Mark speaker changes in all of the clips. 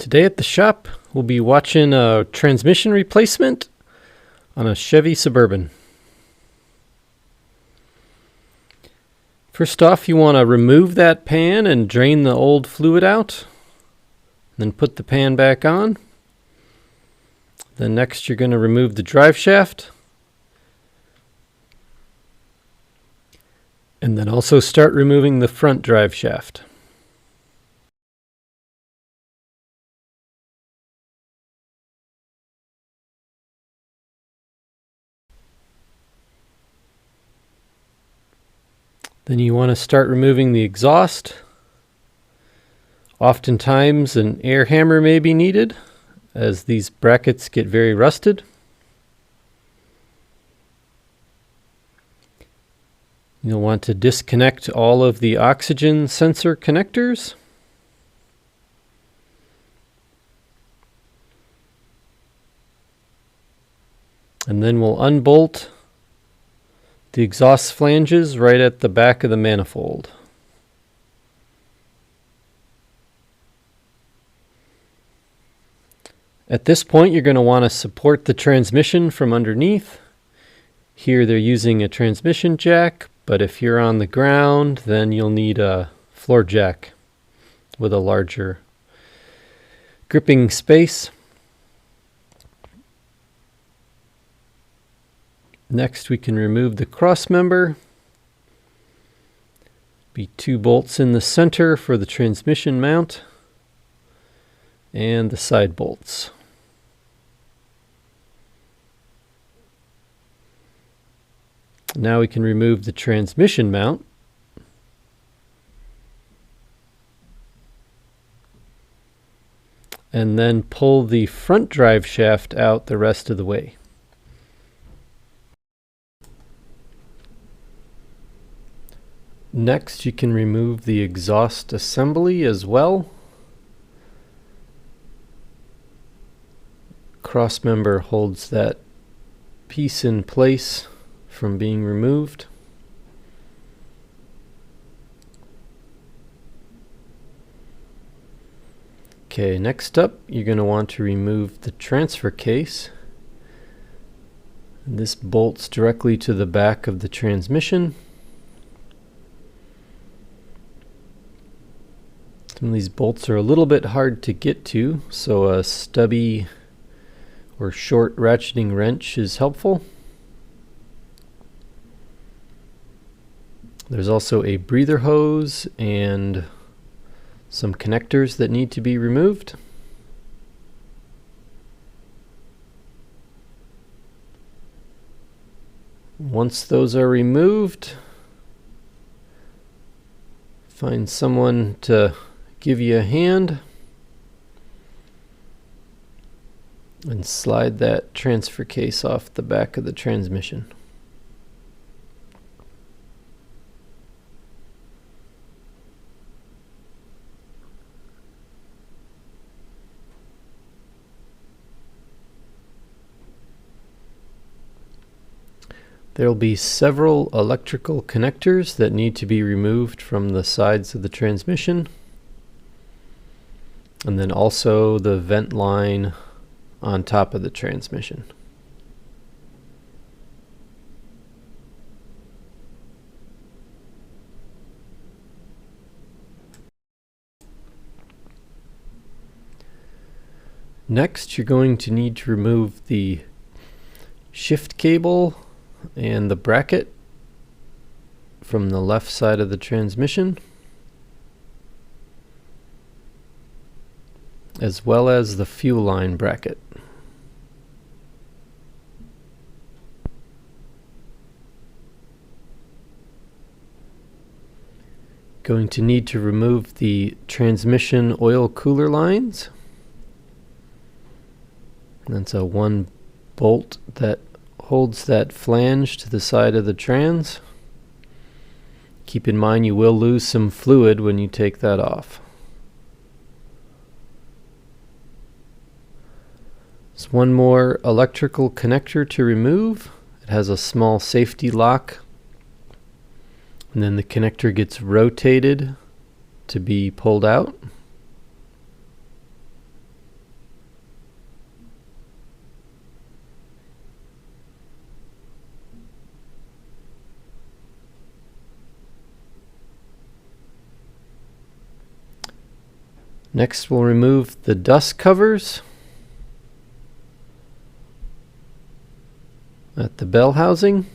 Speaker 1: Today at the shop, we'll be watching a transmission replacement on a Chevy Suburban. First off, you want to remove that pan and drain the old fluid out. Then put the pan back on. Then next you're going to remove the drive shaft. And then also start removing the front drive shaft. Then you want to start removing the exhaust. Oftentimes an air hammer may be needed, as these brackets get very rusted. You'll want to disconnect all of the oxygen sensor connectors. And then we'll unbolt the exhaust flanges right at the back of the manifold. At this point, you're going to want to support the transmission from underneath. Here they're using a transmission jack, but if you're on the ground, then you'll need a floor jack with a larger gripping space. Next, we can remove the cross member. Be 2 bolts in the center for the transmission mount and the side bolts. Now we can remove the transmission mount. And then pull the front drive shaft out the rest of the way. Next, you can remove the exhaust assembly as well. Cross member holds that piece in place from being removed. Okay, next up, you're going to want to remove the transfer case. This bolts directly to the back of the transmission. Some of these bolts are a little bit hard to get to, so a stubby or short ratcheting wrench is helpful. There's also a breather hose and some connectors that need to be removed. Once those are removed, find someone to give you a hand and slide that transfer case off the back of the transmission. There will be several electrical connectors that need to be removed from the sides of the transmission. And then also the vent line on top of the transmission. Next, you're going to need to remove the shift cable and the bracket from the left side of the transmission, as well as the fuel line bracket. Going to need to remove the transmission oil cooler lines. That's a 1 bolt that holds that flange to the side of the trans. Keep in mind you will lose some fluid when you take that off. There's one more electrical connector to remove. It has a small safety lock, and then the connector gets rotated to be pulled out. Next, we'll remove the dust covers at the bell housing.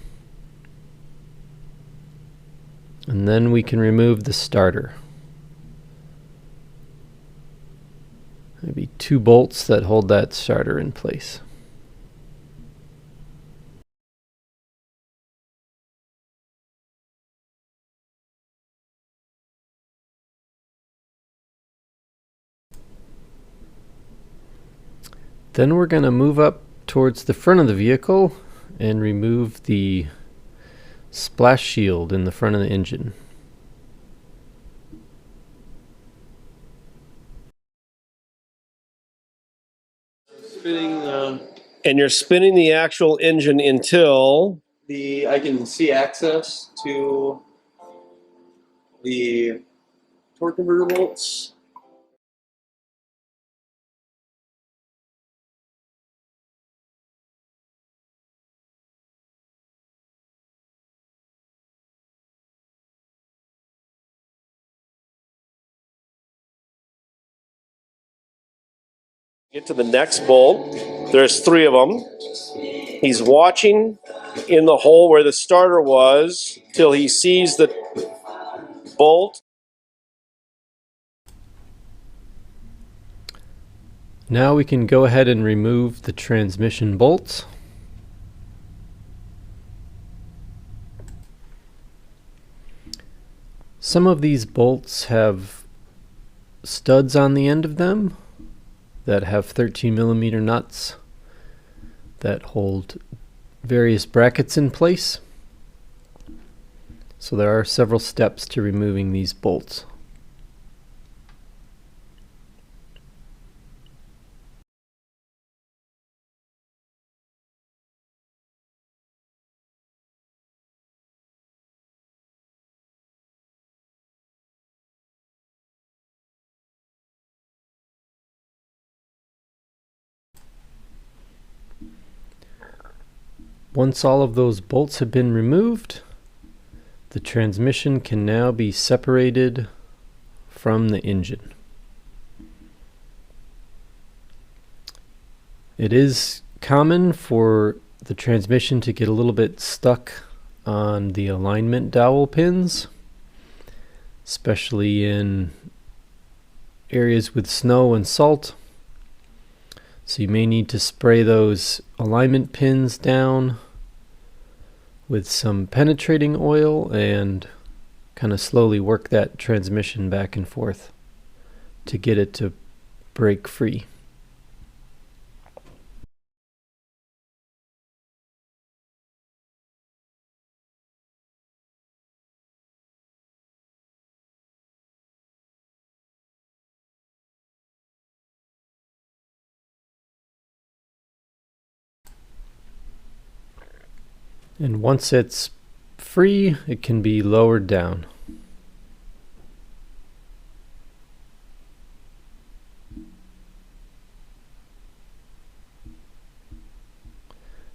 Speaker 1: And then we can remove the starter. Maybe 2 bolts that hold that starter in place. Then we're going to move up towards the front of the vehicle and remove the splash shield in the front of the engine.
Speaker 2: And you're spinning the actual engine until
Speaker 3: I can see access to the torque converter bolts.
Speaker 2: get to the next bolt. There's 3 of them. He's watching in the hole where the starter was till he sees the bolt.
Speaker 1: Now we can go ahead and remove the transmission bolts. Some of these bolts have studs on the end of them that have 13mm nuts that hold various brackets in place. So there are several steps to removing these bolts. Once all of those bolts have been removed, the transmission can now be separated from the engine. It is common for the transmission to get a little bit stuck on the alignment dowel pins, especially in areas with snow and salt. So you may need to spray those alignment pins down with some penetrating oil and kind of slowly work that transmission back and forth to get it to break free. And once it's free, it can be lowered down. At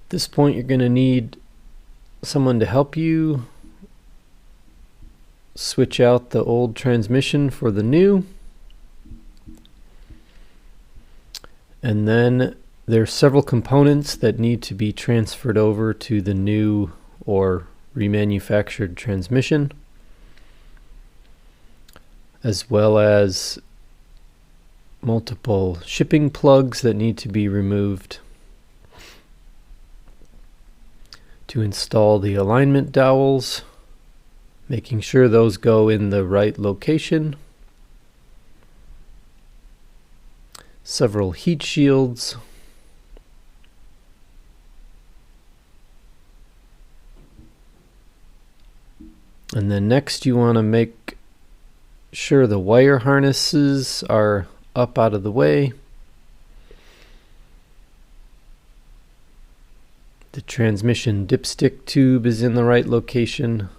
Speaker 1: this point, you're going to need someone to help you switch out the old transmission for the new. And then there are several components that need to be transferred over to the new or remanufactured transmission, as well as multiple shipping plugs that need to be removed to install the alignment dowels, making sure those go in the right location, several heat shields, and then next you want to make sure the wire harnesses are up out of the way. The transmission dipstick tube is in the right location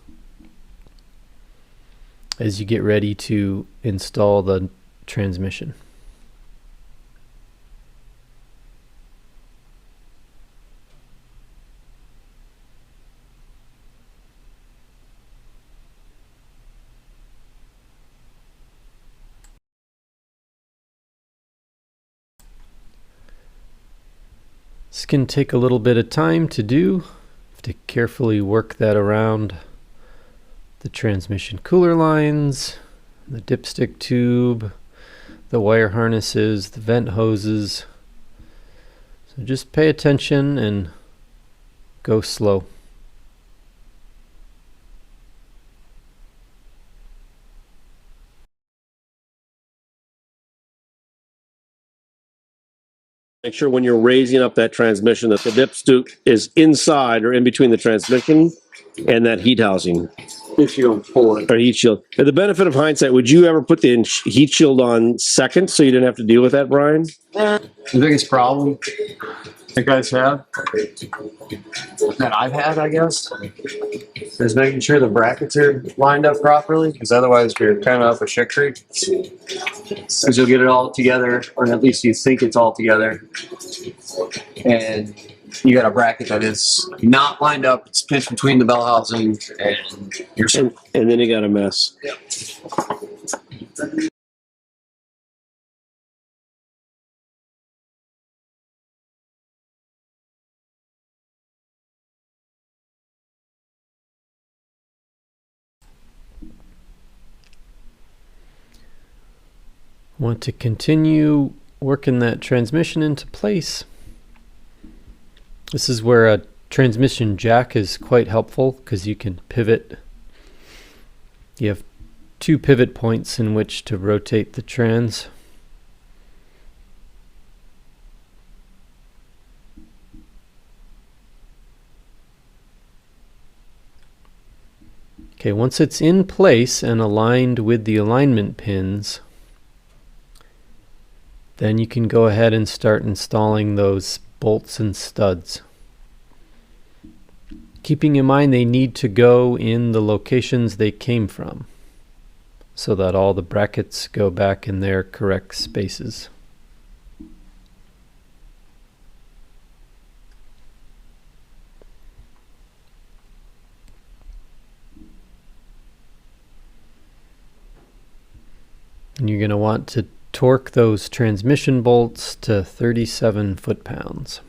Speaker 1: as you get ready to install the transmission. This can take a little bit of time to do. Have to carefully work that around the transmission cooler lines, the dipstick tube, the wire harnesses, the vent hoses. So just pay attention and go slow.
Speaker 2: Make sure when you're raising up that transmission that the dipstick is inside or in between the transmission and that heat housing.
Speaker 3: If you don't pull it.
Speaker 2: Or heat shield. And the benefit of hindsight, would you ever put the heat shield on second so you didn't have to deal with that, Brian?
Speaker 4: The biggest problem you guys have, that I've had, I guess, is making sure the brackets are lined up properly, because otherwise you're kind of up a shit creek. Because you'll get it all together, or at least you think it's all together, and you got a bracket that is not lined up. It's pinched between the bell housing, and you're
Speaker 2: and then you got a mess.
Speaker 4: Yeah.
Speaker 1: Want to continue working that transmission into place. This is where a transmission jack is quite helpful because you can pivot. You have 2 pivot points in which to rotate the trans. Okay, once it's in place and aligned with the alignment pins, then you can go ahead and start installing those bolts and studs. Keeping in mind they need to go in the locations they came from so that all the brackets go back in their correct spaces. And you're going to want to torque those transmission bolts to 37 foot-pounds.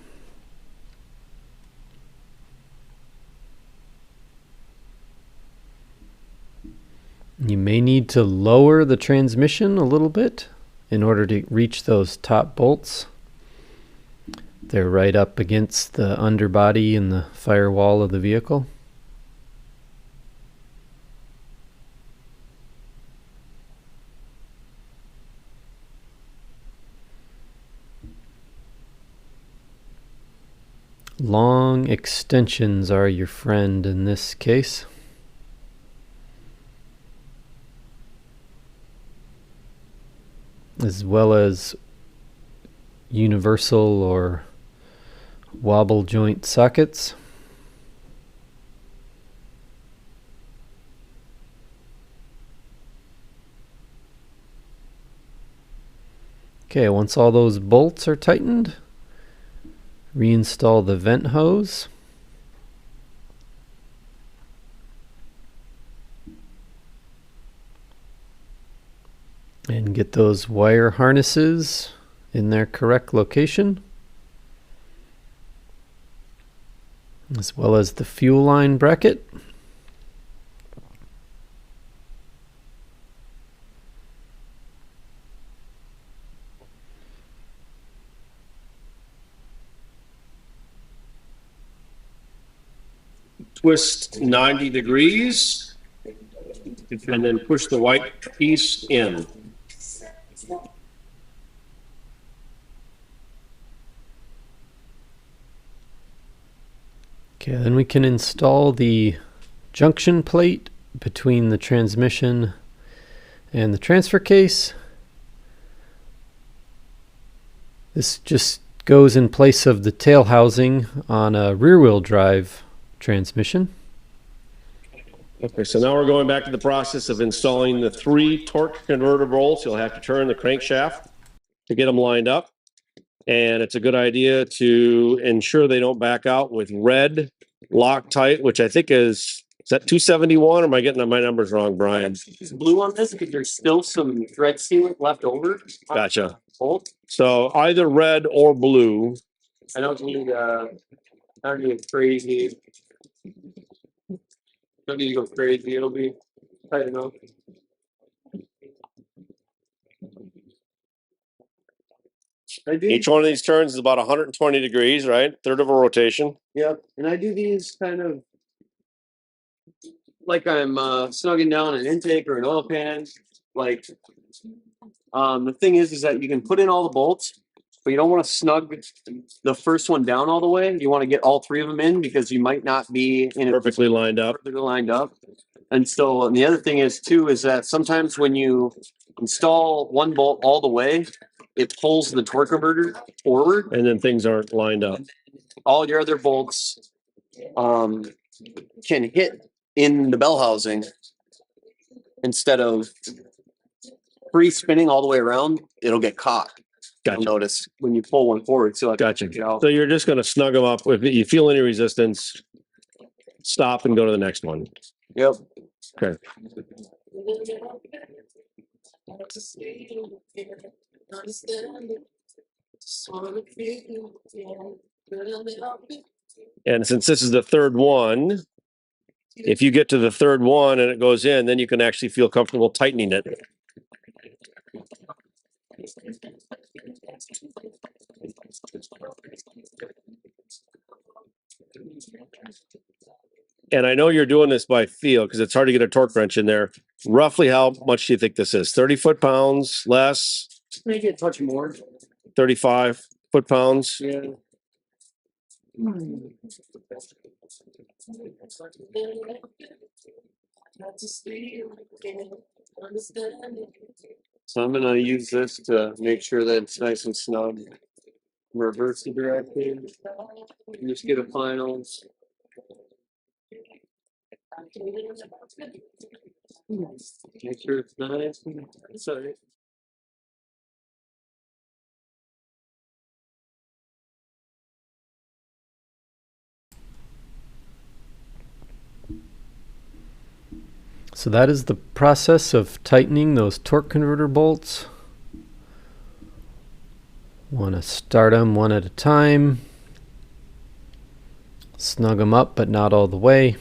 Speaker 1: You may need to lower the transmission a little bit in order to reach those top bolts. They're right up against the underbody and the firewall of the vehicle. Long extensions are your friend in this case. As well as universal or wobble joint sockets. Okay, once all those bolts are tightened, reinstall the vent hose. And get those wire harnesses in their correct location, as well as the fuel line bracket.
Speaker 2: Twist 90 degrees and then push the white piece in.
Speaker 1: Okay, then we can install the junction plate between the transmission and the transfer case. This just goes in place of the tail housing on a rear-wheel drive transmission.
Speaker 2: Okay, so now we're going back to the process of installing the 3 torque converter bolts. You'll have to turn the crankshaft to get them lined up. And it's a good idea to ensure they don't back out with red Loctite, which I think is that 271, or am I getting my numbers wrong, Brian?
Speaker 3: Use blue on this because there's still some thread sealant left over.
Speaker 2: Gotcha.
Speaker 3: Bolt.
Speaker 2: So either red or blue
Speaker 3: I don't need I don't need crazy. Don't need to go crazy. It'll be tight enough.
Speaker 2: Each one of these turns is about 120 degrees, right? Third of a rotation.
Speaker 3: Yep, and I do these kind of like I'm snugging down an intake or an oil pan. Like, the thing is that you can put in all the bolts, but you don't want to snug the first one down all the way. You want to get all three of them in because you might not be in
Speaker 2: Perfectly lined up.
Speaker 3: perfectly lined up. And so, and the other thing is too is that sometimes when you install one bolt all the way, it pulls the torque converter forward.
Speaker 2: And then things aren't lined up.
Speaker 3: All your other bolts can hit in the bell housing instead of free spinning all the way around. It'll get caught.
Speaker 2: Gotcha.
Speaker 3: You'll notice when you pull one forward. So
Speaker 2: Gotcha. So you're just going to snug them up. If you feel any resistance, stop and go to the next one.
Speaker 3: Yep.
Speaker 2: Okay. And since this is the third one, if you get to the third one and it goes in, then you can actually feel comfortable tightening it. And I know you're doing this by feel because it's hard to get a torque wrench in there. Roughly how much do you think this is? 30 foot-pounds, less?
Speaker 3: Maybe a touch more.
Speaker 2: 35 foot-pounds?
Speaker 3: Yeah. So I'm gonna use this to make sure that it's nice and snug. Reverse the direction. Just get a final. Make sure it's nice. Sorry.
Speaker 1: So that is the process of tightening those torque converter bolts. Want to start them one at a time. Snug them up, but not all the way.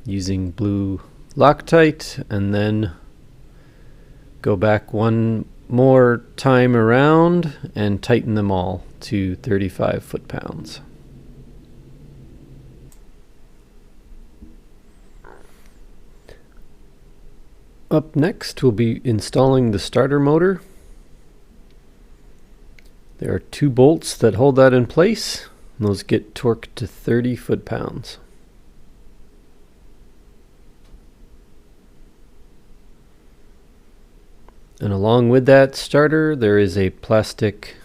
Speaker 1: Using blue Loctite, and then go back one more time around and tighten them all to 35 foot-pounds. Up next, we'll be installing the starter motor. There are 2 bolts that hold that in place, and those get torqued to 30 foot-pounds. And along with that starter, there is a plastic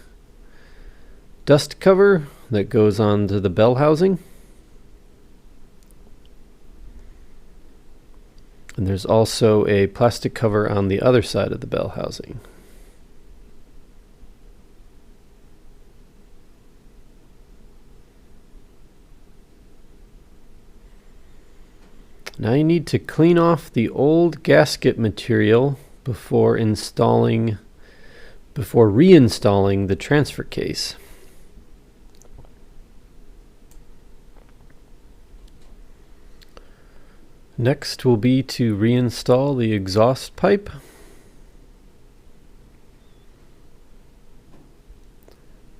Speaker 1: dust cover that goes onto the bell housing. And there's also a plastic cover on the other side of the bell housing. Now you need to clean off the old gasket material before reinstalling the transfer case. Next will be to reinstall the exhaust pipe.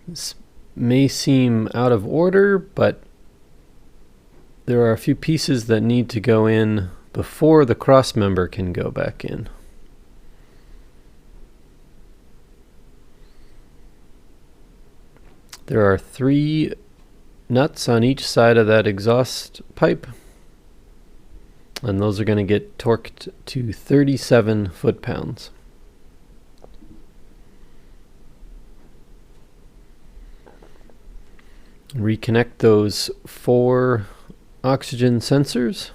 Speaker 1: This may seem out of order, but there are a few pieces that need to go in before the cross member can go back in. There are 3 nuts on each side of that exhaust pipe, and those are going to get torqued to 37 foot-pounds. Reconnect those 4 oxygen sensors.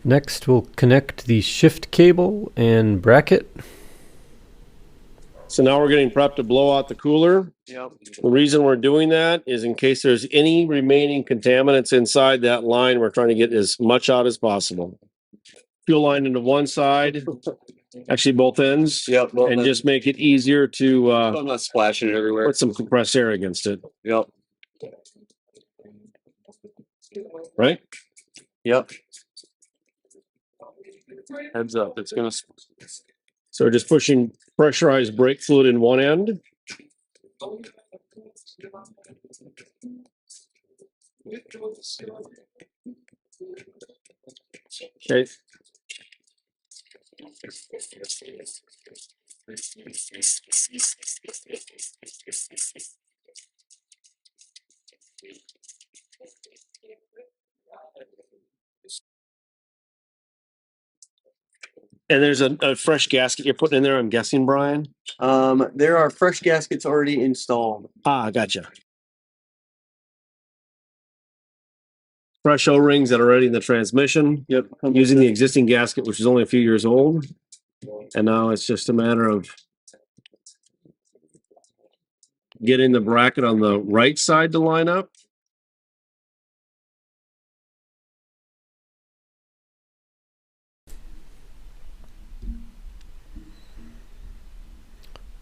Speaker 1: Next, we'll connect the shift cable and bracket.
Speaker 2: So now we're getting prepped to blow out the cooler.
Speaker 3: Yep.
Speaker 2: The reason we're doing that is in case there's any remaining contaminants inside that line, we're trying to get as much out as possible. Fuel line into one side, actually both ends.
Speaker 3: Yep.
Speaker 2: And just make it easier to
Speaker 3: so I'm not splashing it everywhere.
Speaker 2: put some compressed air against it.
Speaker 3: Yep.
Speaker 2: Right?
Speaker 3: Yep. Heads up, it's gonna.
Speaker 2: So we're just pushing pressurized brake fluid in one end. Okay. And there's a fresh gasket you're putting in there, I'm guessing, Brian?
Speaker 3: There are fresh gaskets already installed.
Speaker 2: Ah, gotcha. Fresh O-rings that are already in the transmission.
Speaker 3: Yep.
Speaker 2: Using the existing gasket, which is only a few years old. And now it's just a matter of getting the bracket on the right side to line up.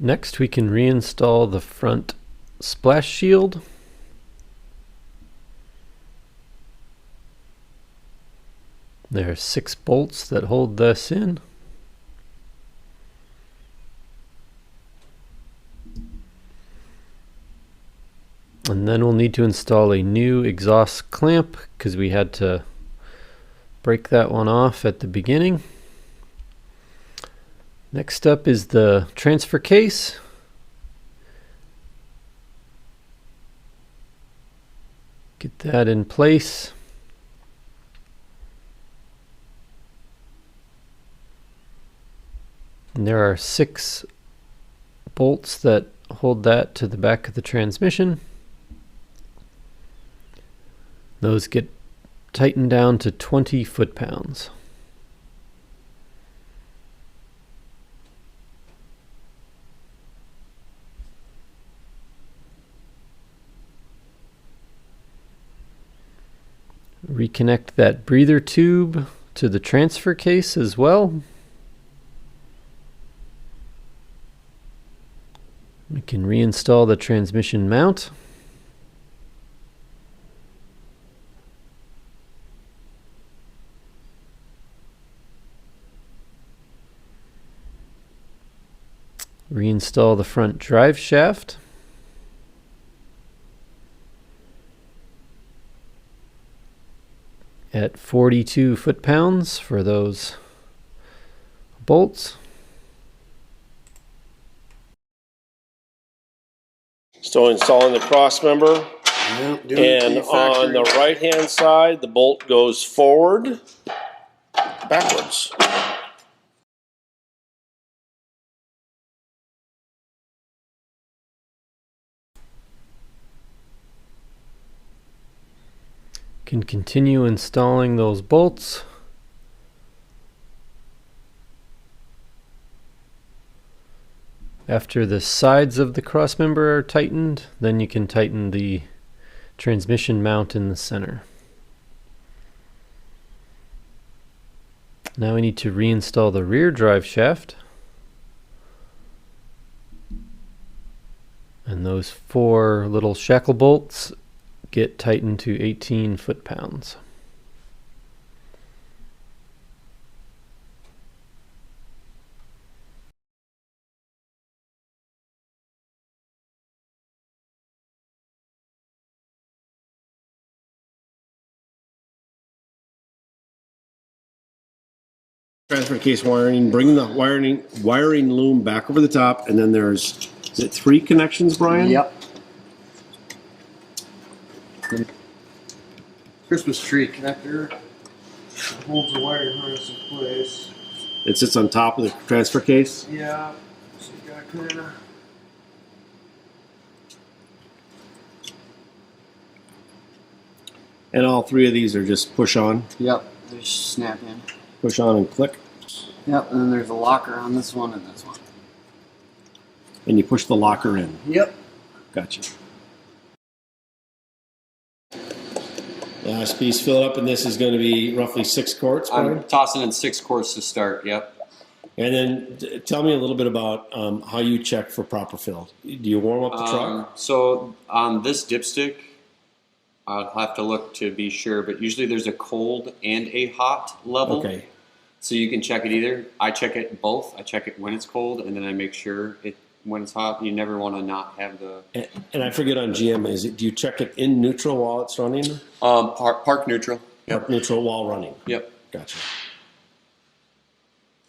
Speaker 1: Next, we can reinstall the front splash shield. There are 6 bolts that hold this in. And then we'll need to install a new exhaust clamp because we had to break that one off at the beginning. Next up is the transfer case. Get that in place. And there are 6 bolts that hold that to the back of the transmission. Those get tightened down to 20 foot-pounds. Reconnect that breather tube to the transfer case as well. We can reinstall the transmission mount. Reinstall the front drive shaft. At 42 foot-pounds for those bolts.
Speaker 2: So installing the cross member. And on the right-hand side, the bolt goes forward, backwards.
Speaker 1: Can continue installing those bolts. After the sides of the crossmember are tightened, then you can tighten the transmission mount in the center. Now we need to reinstall the rear drive shaft. And those 4 little shackle bolts get tightened to 18 foot-pounds.
Speaker 2: Transfer case wiring, bring the wiring loom back over the top, and then there's, is it 3 connections, Brian?
Speaker 4: Yep. Christmas tree connector holds the wiring harness in place.
Speaker 2: It sits on top of the transfer case.
Speaker 4: Yeah. So you gotta kind of.
Speaker 2: And all 3 of these are just push on.
Speaker 4: Yep. They just snap in.
Speaker 2: Push on and click.
Speaker 4: Yep. And then there's a locker on this one and this one.
Speaker 2: and you push the locker in.
Speaker 3: Yep.
Speaker 2: Gotcha. Last piece filled up, and this is going to be roughly 6 quarts.
Speaker 3: I'm tossing in 6 quarts to start. Yep.
Speaker 2: And then tell me a little bit about how you check for proper fill. Do you warm up the truck?
Speaker 3: So on this dipstick, I'll have to look to be sure, but usually there's a cold and a hot level.
Speaker 2: Okay.
Speaker 3: So you can check it either. I check it both. I check it when it's cold, and then I make sure it when it's hot. You never want to not have the.
Speaker 2: And I forget on GM, do you check it in neutral while it's running?
Speaker 3: Park neutral.
Speaker 2: Park neutral while running.
Speaker 3: Yep.
Speaker 2: Gotcha.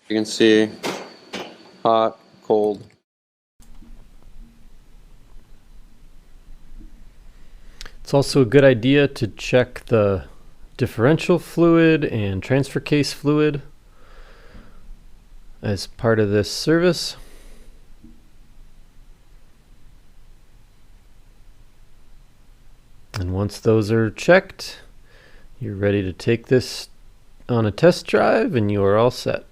Speaker 3: You can see hot, cold.
Speaker 1: It's also a good idea to check the differential fluid and transfer case fluid as part of this service. And once those are checked, you're ready to take this on a test drive and you are all set.